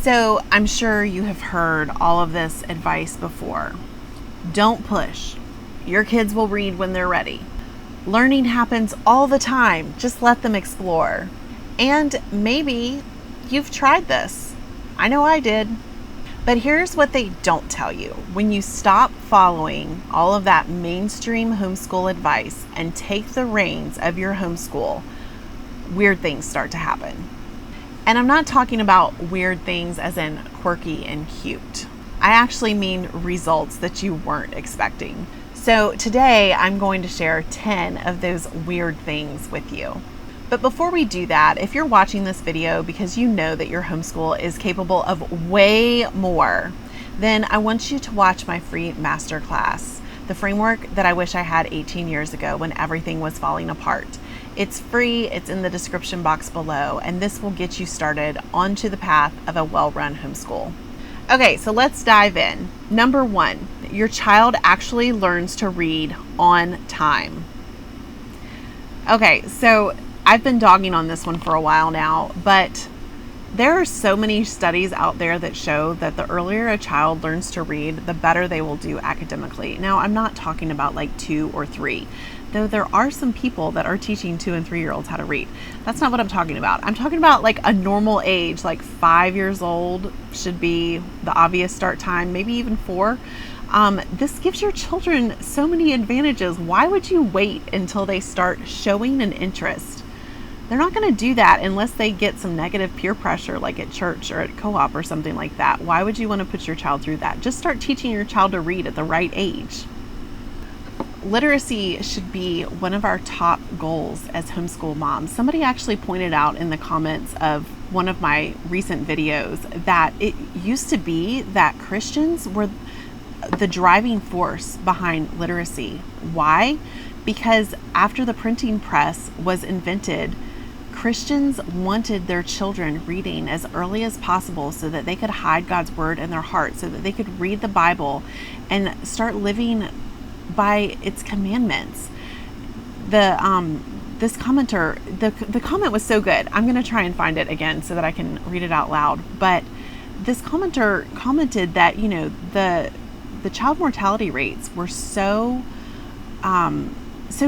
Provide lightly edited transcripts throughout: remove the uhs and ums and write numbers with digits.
So I'm sure you have heard all of this advice before. Don't push. Your kids will read when they're ready. Learning happens all the time. Just let them explore. And maybe you've tried this. I know I did. But here's what they don't tell you. When you stop following all of that mainstream homeschool advice and take the reins of your homeschool, weird things start to happen. And I'm not talking about weird things as in quirky and cute. I actually mean results that you weren't expecting. So today I'm going to share 10 of those weird things with you. But before we do that, if you're watching this video because you know that your homeschool is capable of way more, then I want you to watch my free masterclass, the framework that I wish I had 18 years ago when everything was falling apart. It's free, it's in the description box below, and this will get you started onto the path of a well-run homeschool. Okay, so let's dive in. Number 1, your child actually learns to read on time. Okay, so I've been dogging on this one for a while now, but there are so many studies out there that show that the earlier a child learns to read, the better they will do academically. Now, I'm not talking about like 2 or 3, though there are some people that are teaching 2 and 3-year-olds how to read. That's not what I'm talking about. I'm talking about like a normal age, like 5 years old should be the obvious start time, maybe even 4. This gives your children so many advantages. Why would you wait until they start showing an interest? They're not going to do that unless they get some negative peer pressure, like at church or at co-op or something like that. Why would you want to put your child through that? Just start teaching your child to read at the right age. Literacy should be one of our top goals as homeschool moms. Somebody actually pointed out in the comments of one of my recent videos that it used to be that Christians were the driving force behind literacy. Why? Because after the printing press was invented, Christians wanted their children reading as early as possible so that they could hide God's word in their heart, so that they could read the Bible and start living by its commandments. This commenter, the comment was so good. I'm going to try and find it again so that I can read it out loud. But this commenter commented that, you know, the child mortality rates were so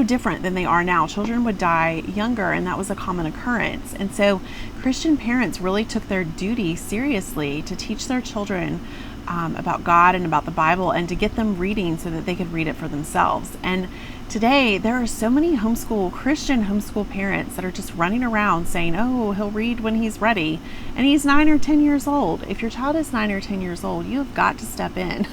different than they are now. Children would die younger, and that was a common occurrence. And so Christian parents really took their duty seriously to teach their children about God and about the Bible, and to get them reading so that they could read it for themselves. And today there are so many Christian homeschool parents that are just running around saying, oh, he'll read when he's ready, and he's 9 or 10 years old. If your child is 9 or 10 years old, you have got to step in.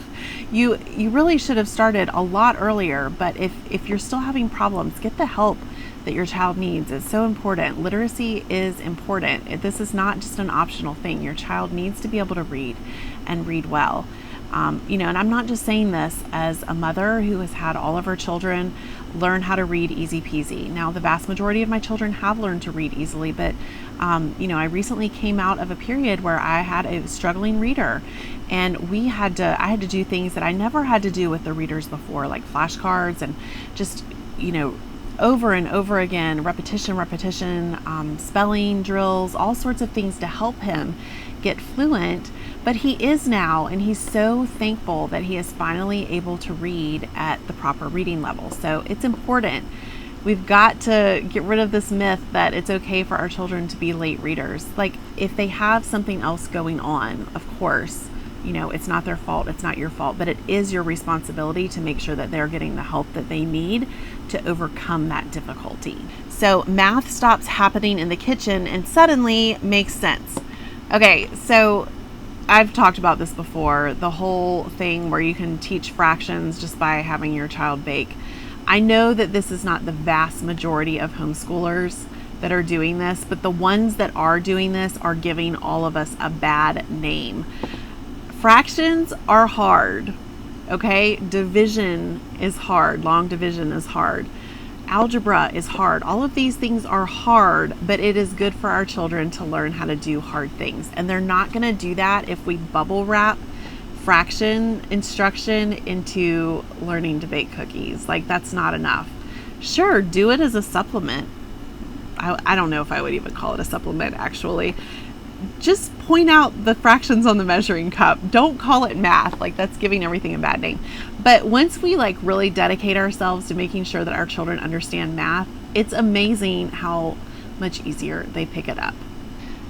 You really should have started a lot earlier, but if you're still having problems, get the help that your child needs. It's so important. Literacy is important. This is not just an optional thing. Your child needs to be able to read and read well. And I'm not just saying this as a mother who has had all of her children learn how to read easy peasy. Now, the vast majority of my children have learned to read easily, but I recently came out of a period where I had a struggling reader, and I had to do things that I never had to do with the readers before, like flashcards and just, over and over again, repetition, spelling drills, all sorts of things to help him get fluent. But he is now, and he's so thankful that he is finally able to read at the proper reading level. So it's important. We've got to get rid of this myth that it's okay for our children to be late readers. Like, if they have something else going on, of course, it's not their fault, it's not your fault, but it is your responsibility to make sure that they're getting the help that they need to overcome that difficulty. So math stops happening in the kitchen and suddenly makes sense. Okay, so I've talked about this before, the whole thing where you can teach fractions just by having your child bake. I know that this is not the vast majority of homeschoolers that are doing this, but the ones that are doing this are giving all of us a bad name. Fractions are hard, okay? Division is hard. Long division is hard. Algebra is hard. All of these things are hard, but it is good for our children to learn how to do hard things. And they're not going to do that if we bubble wrap fraction instruction into learning to bake cookies. Like, that's not enough. Sure, do it as a supplement. I don't know if I would even call it a supplement, actually. just point out the fractions on the measuring cup. Don't call it math. Like, that's giving everything a bad name. But once we like really dedicate ourselves to making sure that our children understand math, it's amazing how much easier they pick it up.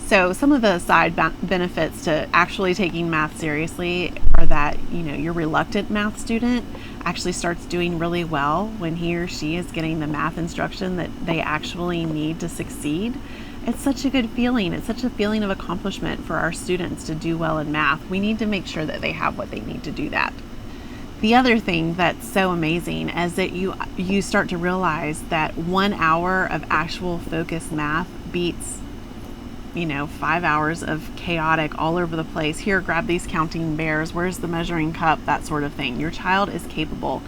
So some of the side benefits to actually taking math seriously are that, your reluctant math student actually starts doing really well when he or she is getting the math instruction that they actually need to succeed. It's such a good feeling. It's such a feeling of accomplishment for our students to do well in math. We need to make sure that they have what they need to do that. The other thing that's so amazing is that you start to realize that 1 hour of actual focused math beats 5 hours of chaotic all over the place. Here, grab these counting bears. Where's the measuring cup? That sort of thing. Your child is capable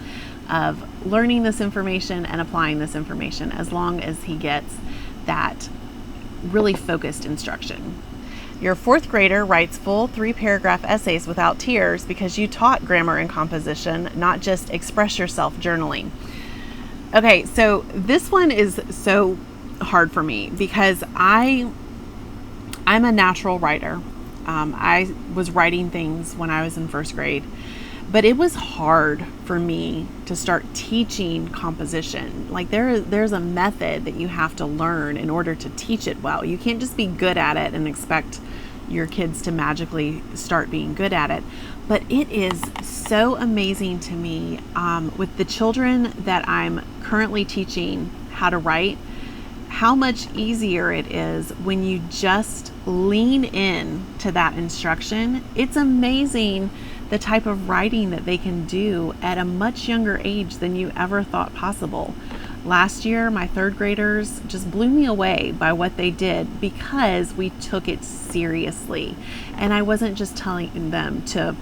of learning this information and applying this information as long as he gets that really focused instruction. Your 4th grader writes full 3-paragraph essays without tears because you taught grammar and composition, not just express yourself journaling. Okay, so this one is so hard for me because I'm a natural writer. I was writing things when I was in 1st grade, but it was hard for me to start teaching composition. Like there's a method that you have to learn in order to teach it well. You can't just be good at it and expect your kids to magically start being good at it. But it is so amazing to me with the children that I'm currently teaching how to write, how much easier it is when you just lean in to that instruction. It's amazing the type of writing that they can do at a much younger age than you ever thought possible. Last year, my 3rd graders just blew me away by what they did because we took it seriously. And I wasn't just telling them to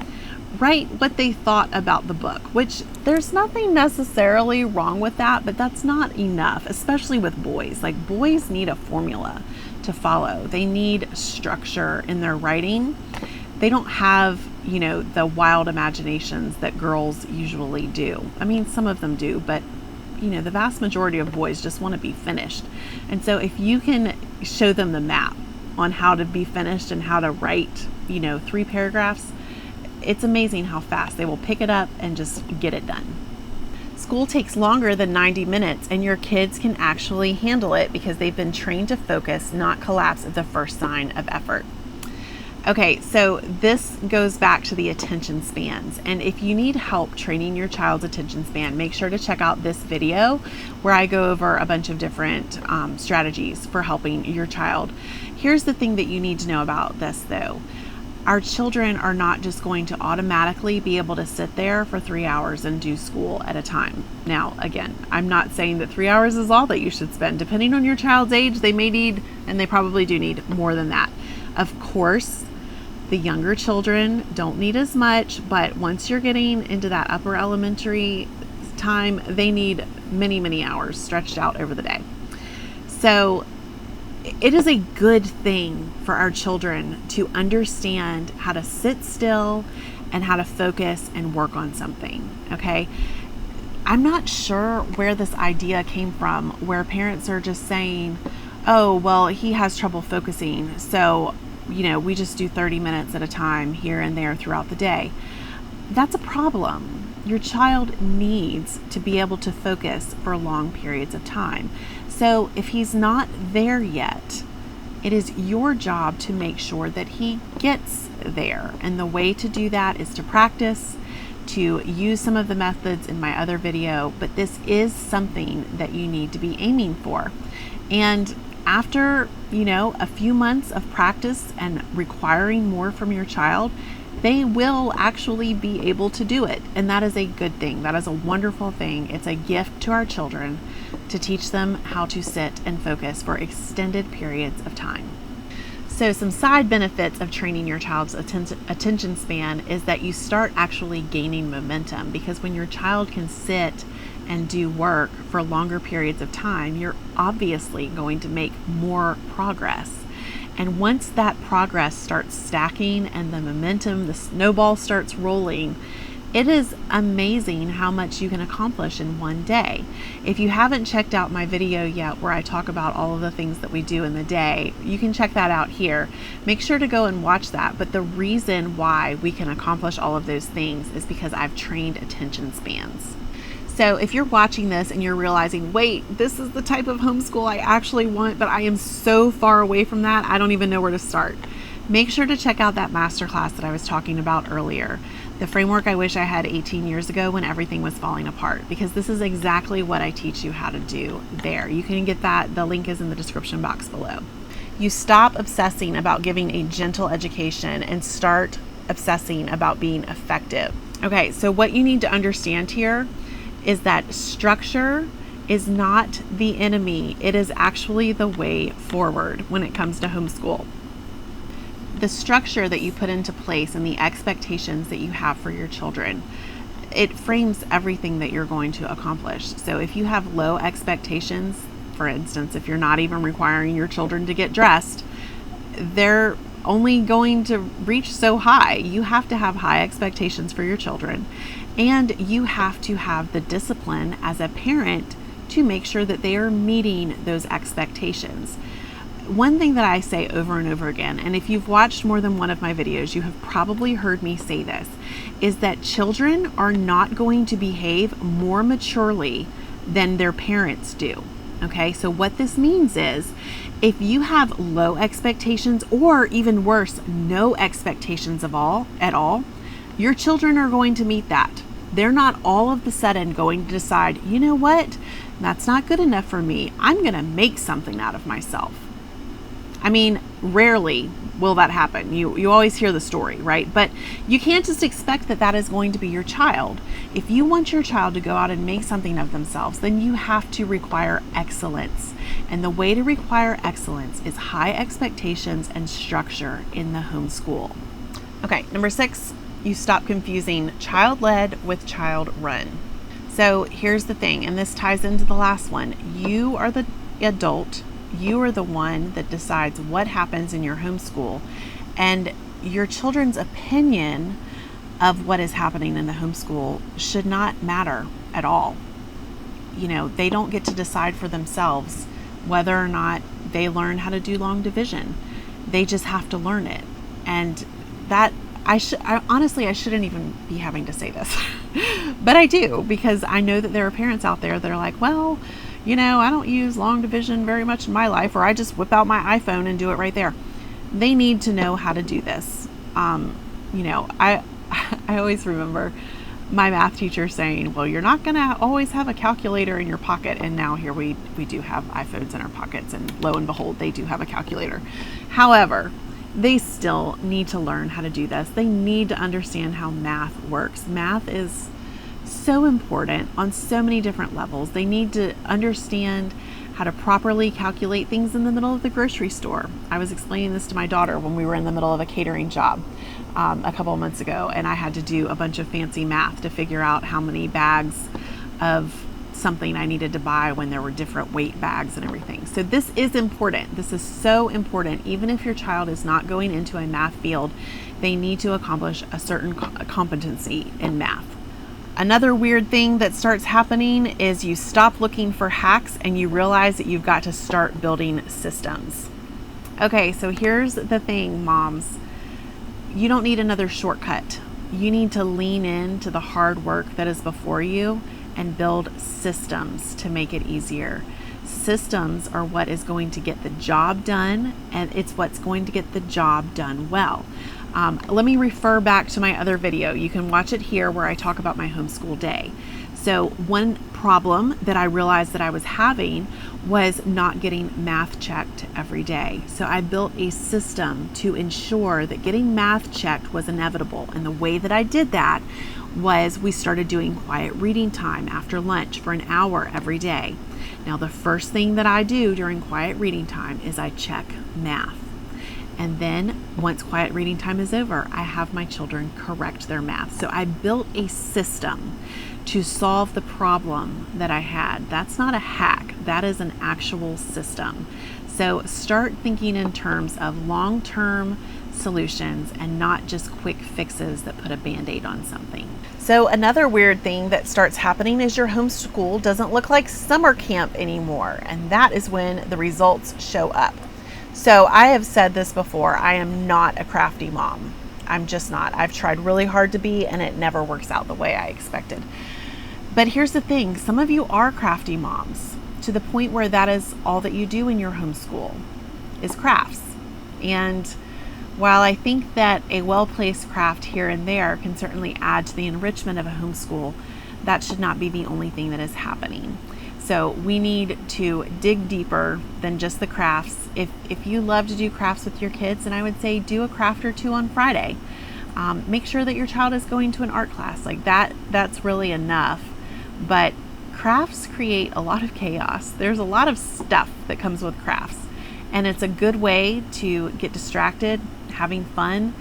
write what they thought about the book, which there's nothing necessarily wrong with that, but that's not enough, especially with boys. Like, boys need a formula to follow. They need structure in their writing. They don't have, the wild imaginations that girls usually do. I mean, some of them do, but the vast majority of boys just want to be finished. And so if you can show them the map on how to be finished and how to write, 3 paragraphs, it's amazing how fast they will pick it up and just get it done. School takes longer than 90 minutes, and your kids can actually handle it because they've been trained to focus, not collapse at the first sign of effort. Okay, so this goes back to the attention spans. And if you need help training your child's attention span, make sure to check out this video where I go over a bunch of different strategies for helping your child. Here's the thing that you need to know about this though. Our children are not just going to automatically be able to sit there for 3 hours and do school at a time. Now, again, I'm not saying that 3 hours is all that you should spend. Depending on your child's age, they may need, and they probably do need, more than that. Of course, the younger children don't need as much, but once you're getting into that upper elementary time, they need many, many hours stretched out over the day. So it is a good thing for our children to understand how to sit still and how to focus and work on something, okay? I'm not sure where this idea came from, where parents are just saying, oh, well, he has trouble focusing, so, we just do 30 minutes at a time here and there throughout the day. That's a problem. Your child needs to be able to focus for long periods of time. So if he's not there yet, it is your job to make sure that he gets there. And the way to do that is to practice, to use some of the methods in my other video, but this is something that you need to be aiming for. And after, a few months of practice and requiring more from your child, they will actually be able to do it. And that is a good thing. That is a wonderful thing. It's a gift to our children to teach them how to sit and focus for extended periods of time. So some side benefits of training your child's attention span is that you start actually gaining momentum, because when your child can sit and do work for longer periods of time, you're obviously going to make more progress. And once that progress starts stacking and the momentum, the snowball starts rolling, It is amazing how much you can accomplish in one day. If you haven't checked out my video yet where I talk about all of the things that we do in the day, you can check that out here. Make sure to go and watch that. But the reason why we can accomplish all of those things is because I've trained attention spans. So if you're watching this and you're realizing, wait, this is the type of homeschool I actually want, but I am so far away from that, I don't even know where to start. Make sure to check out that masterclass that I was talking about earlier. The framework I wish I had 18 years ago when everything was falling apart, because this is exactly what I teach you how to do there. You can get that. The link is in the description box below. You stop obsessing about giving a gentle education and start obsessing about being effective. Okay, so what you need to understand here is that structure is not the enemy. It is actually the way forward when it comes to homeschool. The structure that you put into place and the expectations that you have for your children, it frames everything that you're going to accomplish. So if you have low expectations, for instance, if you're not even requiring your children to get dressed, they're only going to reach so high. You have to have high expectations for your children, and you have to have the discipline as a parent to make sure that they are meeting those expectations. One thing that I say over and over again, and if you've watched more than one of my videos, you have probably heard me say this, is that children are not going to behave more maturely than their parents do. Okay, so what this means is if you have low expectations, or even worse, no expectations at all, your children are going to meet that. They're not all of a sudden going to decide, you know what, that's not good enough for me. I'm going to make something out of myself. I mean, rarely will that happen. You always hear the story, right? But you can't just expect that that is going to be your child. If you want your child to go out and make something of themselves, then you have to require excellence. And the way to require excellence is high expectations and structure in the homeschool. Okay, number 6, you stop confusing child-led with child-run. So here's the thing, and this ties into the last one. You are the adult. You are the one that decides what happens in your homeschool, and your children's opinion of what is happening in the homeschool should not matter at all. You know, they don't get to decide for themselves whether or not they learn how to do long division. They just have to learn it. And that I shouldn't even be having to say this, but I do, because I know that there are parents out there that are like, well, you know, I don't use long division very much in my life, or I just whip out my iPhone and do it right there. They need to know how to do this. You know, I always remember my math teacher saying, well, you're not going to always have a calculator in your pocket. And now here we do have iPhones in our pockets, and lo and behold, they do have a calculator. However, they still need to learn how to do this. They need to understand how math works. Math is so important on so many different levels. They need to understand how to properly calculate things in the middle of the grocery store. I was explaining this to my daughter when we were in the middle of a catering job a couple of months ago, and I had to do a bunch of fancy math to figure out how many bags of something I needed to buy when there were different weight bags and everything. So this is important. This is so important. Even if your child is not going into a math field, they need to accomplish a certain competency in math. Another weird thing that starts happening is you stop looking for hacks and you realize that you've got to start building systems. Okay, so here's the thing, moms. You don't need another shortcut. You need to lean into the hard work that is before you and build systems to make it easier. Systems are what is going to get the job done, and it's what's going to get the job done well. Let me refer back to my other video. You can watch it here where I talk about my homeschool day. So one problem that I realized that I was having was not getting math checked every day. So I built a system to ensure that getting math checked was inevitable. And the way that I did that was we started doing quiet reading time after lunch for an hour every day. Now, the first thing that I do during quiet reading time is I check math. And then once quiet reading time is over, I have my children correct their math. So I built a system to solve the problem that I had. That's not a hack. That is an actual system. So start thinking in terms of long-term solutions and not just quick fixes that put a Band-Aid on something. So another weird thing that starts happening is your homeschool doesn't look like summer camp anymore, and that is when the results show up. So I have said this before, I am not a crafty mom. I'm just not. I've tried really hard to be, and it never works out the way I expected. But here's the thing, some of you are crafty moms to the point where that is all that you do in your homeschool is crafts. And while I think that a well-placed craft here and there can certainly add to the enrichment of a homeschool, that should not be the only thing that is happening. So we need to dig deeper than just the crafts. If you love to do crafts with your kids, then I would say do a craft or two on Friday. Make sure that your child is going to an art class. Like that's really enough. But crafts create a lot of chaos. There's a lot of stuff that comes with crafts. And it's a good way to get distracted, having fun.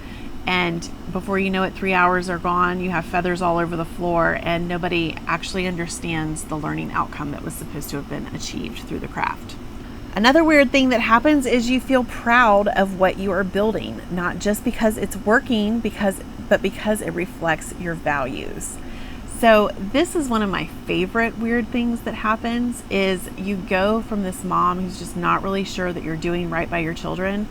And before you know it, 3 hours are gone. You have feathers all over the floor, and nobody actually understands the learning outcome that was supposed to have been achieved through the craft. Another weird thing that happens is you feel proud of what you are building, not just because it's working, but because it reflects your values. So this is one of my favorite weird things that happens is you go from this mom who's just not really sure that you're doing right by your children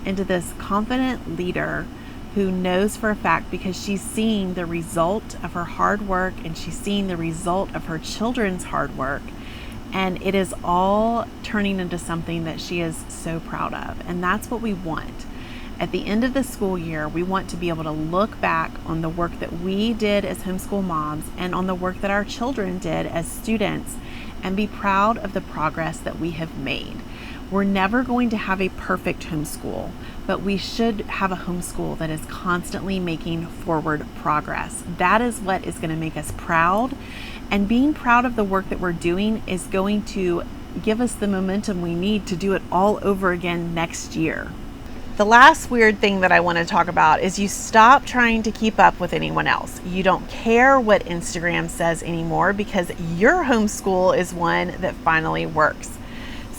into this confident leader who knows for a fact, because she's seeing the result of her hard work and she's seeing the result of her children's hard work. And it is all turning into something that she is so proud of. And that's what we want. At the end of the school year, we want to be able to look back on the work that we did as homeschool moms and on the work that our children did as students and be proud of the progress that we have made. We're never going to have a perfect homeschool, but we should have a homeschool that is constantly making forward progress. That is what is going to make us proud. And being proud of the work that we're doing is going to give us the momentum we need to do it all over again next year. The last weird thing that I want to talk about is you stop trying to keep up with anyone else. You don't care what Instagram says anymore because your homeschool is one that finally works.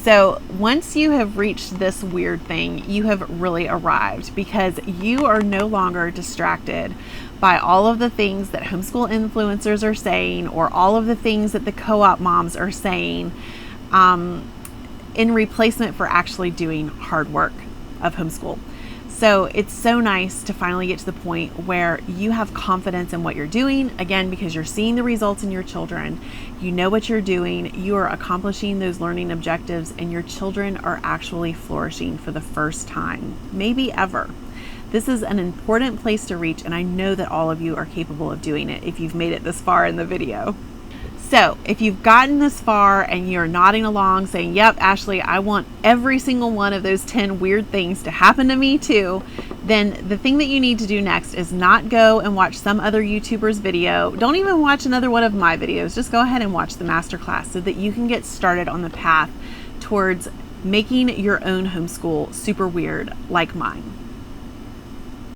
So once you have reached this weird thing, you have really arrived, because you are no longer distracted by all of the things that homeschool influencers are saying or all of the things that the co-op moms are saying in replacement for actually doing hard work of homeschool. So it's so nice to finally get to the point where you have confidence in what you're doing, again, because you're seeing the results in your children. You know what you're doing, you are accomplishing those learning objectives, and your children are actually flourishing for the first time, maybe ever. This is an important place to reach, and I know that all of you are capable of doing it if you've made it this far in the video. So if you've gotten this far and you're nodding along saying, yep, Ashley, I want every single one of those 10 weird things to happen to me too, then the thing that you need to do next is not go and watch some other YouTuber's video. Don't even watch another one of my videos. Just go ahead and watch the masterclass so that you can get started on the path towards making your own homeschool super weird like mine.